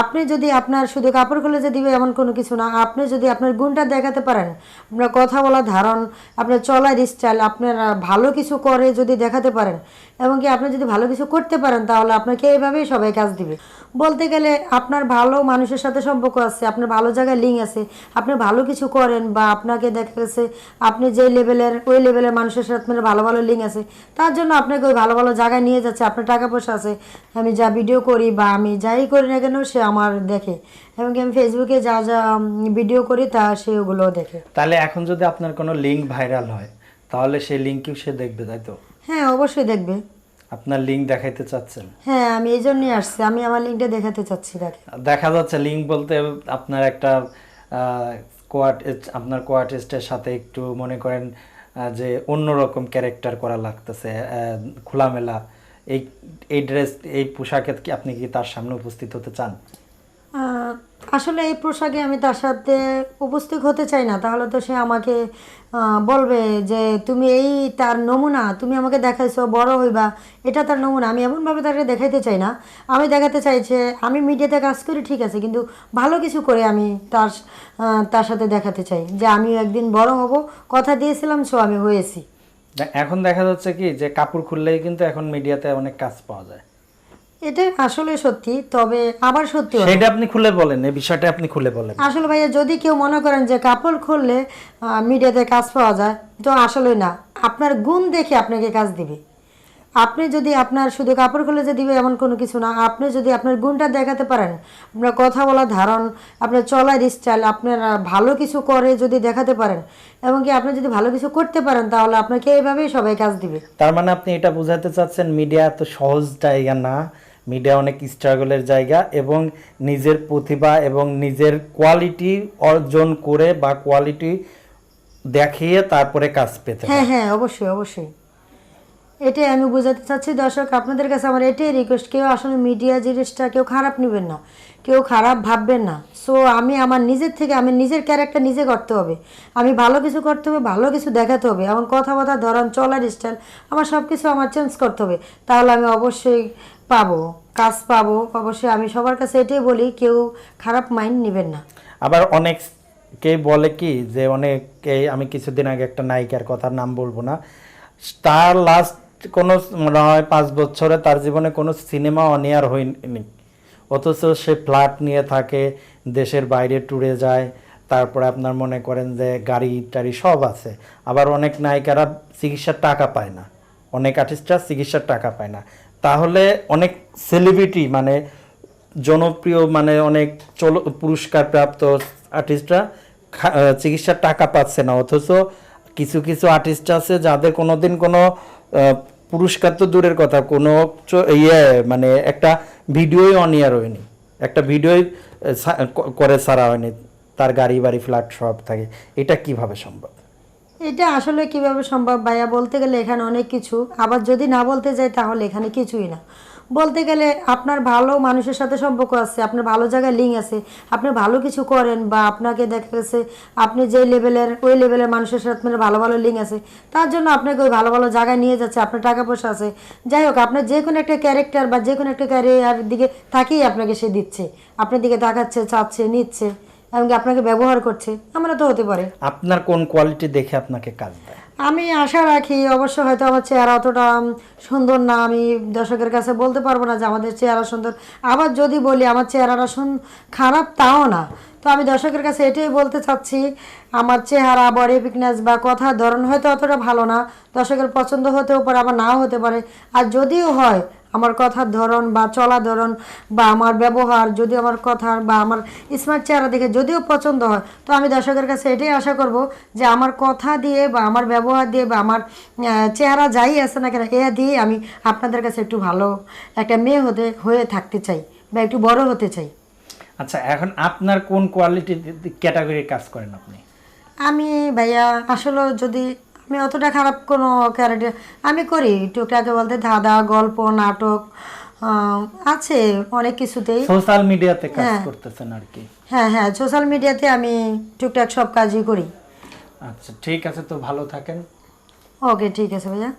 আপনি যদি আপনার শুধু কাপড় খুলে যে দিবে এমন কোনো কিছু না, আপনি যদি আপনার গুণটা দেখাতে পারেন, আপনার কথা বলা ধারণ, আপনার চলার স্টাইল, আপনার ভালো কিছু করে যদি দেখাতে পারেন, এবং কি আপনি যদি ভালো কিছু করতে পারেন, তাহলে আপনাকে এইভাবেই সবাই কাজ দিবে। বলতে গেলে আপনার ভালো মানুষের সাথে সম্পর্ক আছে, আপনার ভালো জায়গায় লিঙ্ক আছে, আপনি ভালো কিছু করেন, বা আপনাকে দেখা গেছে আপনি যে লেভেলের ওই লেভেলের মানুষের সাথে আপনার ভালো ভালো লিঙ্ক আছে, তার জন্য আপনাকে ওই ভালো ভালো জায়গায় নিয়ে যাচ্ছে, আপনার টাকা পয়সা আছে। আমি যা ভিডিও করি বা আমি যাই করি না কেন, সে আমার দেখে, এবং কি আমি ফেসবুকে যা যা ভিডিও করি তা সে ওগুলো দেখে। তাহলে এখন যদি আপনার কোনো লিঙ্ক ভাইরাল হয়, তাহলে সেই লিঙ্কও সে দেখবে, তাই তো? হ্যাঁ, অবশ্যই দেখবে। আপনার লিঙ্ক দেখাইতে চাচ্ছেন? হ্যাঁ, আমি এই জন্যই আসছি, আমি আমার লিঙ্কটা দেখাতে চাচ্ছি তাকে। দেখা যাচ্ছে লিঙ্ক বলতে আপনার একটা আপনার কোয়ার্টিস্টের সাথে একটু মনে করেন যে অন্যরকম ক্যারেক্টার করা লাগতেছে, খোলামেলা। এই এই ড্রেস, এই পোশাকে কি আপনি কি তার সামনে উপস্থিত হতে চান? আসলে এই পোশাকে আমি তার সাথে উপস্থিত হতে চাই না, তাহলে তো সে আমাকে বলবে যে তুমি এই তার নমুনা, তুমি আমাকে দেখাইছো বড় হইবা, এটা তার নমুনা। আমি এমনভাবে তাকে দেখাইতে চাই না। আমি দেখাতে চাই যে আমি মিডিয়াতে কাজ করি, ঠিক আছে, কিন্তু ভালো কিছু করে আমি তার সাথে দেখাতে চাই যে আমিও একদিন বড় হব, কথা দিয়েছিলাম, সো আমি হয়েছি। এখন দেখা যাচ্ছে কি যে কাপড় খুললেই কিন্তু এখন মিডিয়াতে অনেক কাজ পাওয়া যায়। এটা আসলে সত্যি, তবে আবার সত্যি সেটা আপনি খুলে বলেন, এই বিষয়টা আপনি খুলে বলেন। আসলে ভাইয়া, যদি কেউ মনে করেন যে কাপড় খুললে মিডিয়াতে কাজ পাওয়া যায়, তো আসলে না। আপনার গুণ দেখে আপনাকে কাজ দিবে। আপনি যদি আপনার শুধু কাপড় খুলে যে দিবে এমন কোনো কিছু না, আপনি যদি আপনার গুণটা দেখাতে পারেন, আপনার কথা বলা ধারণ, আপনার চলার স্টাইল, আপনার ভালো কিছু করে যদি দেখাতে পারেন, এবং কি আপনি যদি ভালো কিছু করতে পারেন, তাহলে আপনাকে এইভাবেই সবাই কাজ দিবে। তার মানে আপনি এটা বোঝাতে চাচ্ছেন মিডিয়া এত সহজ জায়গা না, মিডিয়া অনেক স্ট্রাগলের জায়গা, এবং নিজের প্রতিভা এবং নিজের কোয়ালিটি অর্জন করে বা কোয়ালিটি দেখিয়ে তারপরে কাজ পেতে হয়। হ্যাঁ হ্যাঁ, অবশ্যই অবশ্যই, এটাই আমি বোঝাতে চাচ্ছি। দর্শক, আপনাদের কাছে আমার এটাই রিকোয়েস্ট, কেউ আসলে মিডিয়া জিনিসটা কেউ খারাপ নেবেন না, কেউ খারাপ ভাববেন না। সো আমি আমার নিজের থেকে, আমি নিজের ক্যারেক্টার নিজে করতে হবে, আমি ভালো কিছু করতে হবে, ভালো কিছু দেখাতে হবে, আমার কথাবার্তা ধরন চলার স্টাইল, আমার সব কিছু আমার চেঞ্জ করতে হবে, তাহলে আমি অবশ্যই পাবো, কাজ পাবো অবশ্যই। আমি সবার কাছে এটাই বলি, কেউ খারাপ মাইন্ড নেবেন না। আবার অনেকে বলে কি যে, অনেকে, আমি কিছুদিন আগে একটা নায়িকার কথার নাম বলবো না, তার লাস্ট কোনো মনে হয় 5 বছরে তার জীবনে কোনো সিনেমা অনিয়ার হয়নি, অথচ সে ফ্ল্যাট নিয়ে থাকে, দেশের বাইরে ট্যুরে যায়, তারপরে আপনার মনে করেন যে গাড়ি টাড়ি সব আছে। আবার অনেক নায়িকারা চিকিৎসার টাকা পায় না, অনেক আর্টিস্টরা চিকিৎসার টাকা পায় না। তাহলে অনেক সেলিব্রিটি মানে জনপ্রিয় মানে অনেক পুরস্কার প্রাপ্ত আর্টিস্টরা চিকিৎসার টাকা পাচ্ছে না, অথচ কিছু কিছু আর্টিস্ট আছে যাদের কোনোদিন কোনো পুরস্কার তো দূরের কথা, কোনো মানে একটা ভিডিওই অনিয়ার হয়নি, একটা ভিডিওই করে ছাড়া হয়নি, তার গাড়ি বাড়ি ফ্ল্যাট সব থাকে। এটা কিভাবে সম্ভব? এটা আসলে কিভাবে সম্ভব ভাইয়া, বলতে গেলে এখানে অনেক কিছু, আবার যদি না বলতে যাই তাহলে এখানে কিছুই না। বলতে গেলে আপনার ভালো মানুষের সাথে সম্পর্ক আছে, আপনার ভালো জায়গায় লিঙ্ক আছে, আপনি ভালো কিছু করেন, বা আপনাকে দেখা গেছে আপনি যে লেভেলের ওই লেভেলের মানুষের সাথে আপনার ভালো ভালো লিঙ্ক আছে, তার জন্য আপনাকে ওই ভালো ভালো জায়গায় নিয়ে যাচ্ছে, আপনার টাকা পয়সা আছে। যাই হোক, আপনার যে কোনো একটা ক্যারেক্টার বা যে কোনো একটা ক্যারিয়ার দিকে তাকিয়ে আপনাকে সে দিচ্ছে, আপনার দিকে তাকাচ্ছে, চাচ্ছে, নিচ্ছে, এমনকি আপনাকে ব্যবহার করছে, আমরা তো হতে পারে। আপনার কোন কোয়ালিটি দেখে আপনাকে কাজ দেয়? আমি আশা রাখি, অবশ্য হয়তো আমার চেহারা অতটা সুন্দর না, আমি দর্শকের কাছে বলতে পারবো না যে আমাদের চেহারা সুন্দর। আবার যদি বলি আমার চেহারাটা খারাপ, তাও না। তো আমি দর্শকের কাছে এটাই বলতে চাচ্ছি, আমার চেহারা, বডি ফিটনেস বা কথার ধরন হয়তো অতটা ভালো না, দর্শকের পছন্দ হতেও পারে, আবার নাও হতে পারে। আর যদিও হয়, আমার কথার ধরন বা চলা ধরন বা আমার ব্যবহার, যদি আমার কথার বা আমার স্মার্ট চেহারা দেখে যদিও পছন্দ হয়, তো আমি দর্শকের কাছে এটাই আশা করব যে আমার কথা দিয়ে বা আমার ব্যবহার দিয়ে বা আমার চেহারা যাই আছে না কেন, এ দিয়ে আমি আপনাদের কাছে একটু ভালো একটা মেয়ে হয়ে থাকতে চাই, বা একটু বড় হতে চাই। আচ্ছা, এখন আপনার কোন কোয়ালিটি ক্যাটাগরির কাজ করেন আপনি? আমি ভাইয়া আসলে যদি আমি অতটা খারাপ কোনো ক্যারেক্টার আমি করি, টুকটাকে বলতে ধাঁধা, গল্প, নাটক আছে অনেক কিছুতেই। সোশ্যাল মিডিয়াতে কাজ করতেছেন আর কি? হ্যাঁ হ্যাঁ, সোশ্যাল মিডিয়াতে আমি টুকটাক সব কাজই করি। আচ্ছা, ঠিক আছে, তো ভালো থাকেন। ওকে, ঠিক আছে ভাইয়া।